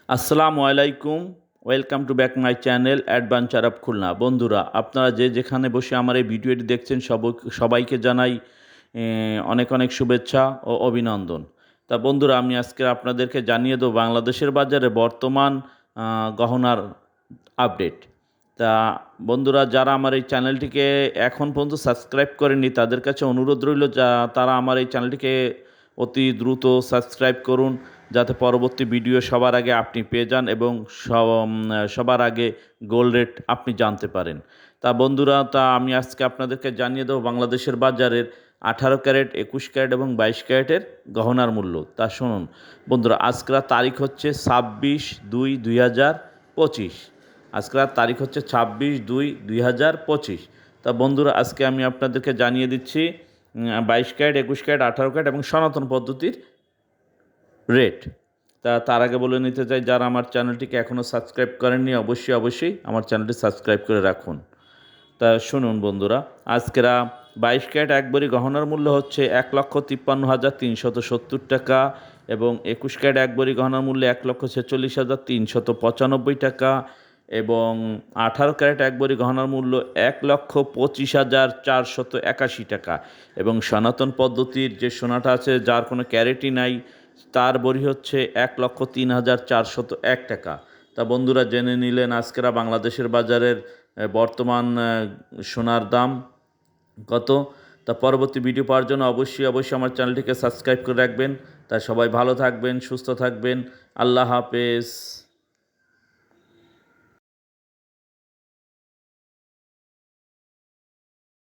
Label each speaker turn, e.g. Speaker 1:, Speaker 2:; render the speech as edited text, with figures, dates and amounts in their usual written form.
Speaker 1: আসসালামু আলাইকুম। Welcome to back my channel adventure of Khulna. বন্ধুরা, আপনারা যে যেখানে বসে আমার এই ভিডিওটি দেখছেন সবাইকে জানাই অনেক অনেক শুভেচ্ছা ও অভিনন্দন। তা বন্ধুরা, আমি আজকে আপনাদেরকে জানিয়ে দেবো বাংলাদেশের বাজারে বর্তমান গহনার আপডেট। তা বন্ধুরা, যারা আমার এই চ্যানেলটিকে এখন পর্যন্ত সাবস্ক্রাইব করেনি তাদের কাছে অনুরোধ রইল তারা আমার এই চ্যানেলটিকে অতি দ্রুত সাবস্ক্রাইব করুন, যাতে পরবর্তী ভিডিও সবার আগে আপনি পেয়ে যান এবং সবার আগে গোল্ড রেট আপনি জানতে পারেন। তা বন্ধুরা, আমি আজকে আপনাদেরকে জানিয়ে দেবো বাংলাদেশের বাজারের 18 ক্যারেট, 21 ক্যারেট এবং 22 ক্যারেটের গহনার মূল্য। তা শুনুন বন্ধুরা, আজকের তারিখ হচ্ছে 26/2/2025। আজকের তারিখ হচ্ছে 26/2/2025। তা বন্ধুরা, আজকে আমি আপনাদেরকে জানিয়ে দিচ্ছি 22 ক্যারেট, 21 ক্যারেট, 18 ক্যারেট এবং সনাতন পদ্ধতির রেট। তার আগে বলে নিতে চাই, যারা আমার চ্যানেলটিকে এখনও সাবস্ক্রাইব করেননি অবশ্যই আমার চ্যানেলটি সাবস্ক্রাইব করে রাখুন। তা শুনুন বন্ধুরা, আজকেরা 22 ক্যারেট একবারই গহনার মূল্য হচ্ছে 1,53,370 টাকা এবং 21 ক্যারেট একবারই গহনার মূল্য 1,46,395 টাকা এবং 18 ক্যারেট একবারই গহনার মূল্য 1,25,481 টাকা এবং সনাতন পদ্ধতির যে সোনাটা আছে, যার কোনো ক্যারেটই নাই, তার বড়ি হচ্ছে 1,03,401 টাকা। তা বন্ধুরা, জেনে নিলেন আজকেরা বাংলাদেশের বাজারের বর্তমান সোনার দাম কত। তা পরবর্তী ভিডিও পাওয়ার জন্য অবশ্যই আমার চ্যানেলটিকে সাবস্ক্রাইব করে রাখবেন। তাই সবাই ভালো থাকবেন, সুস্থ থাকবেন। আল্লাহ হাফেজ।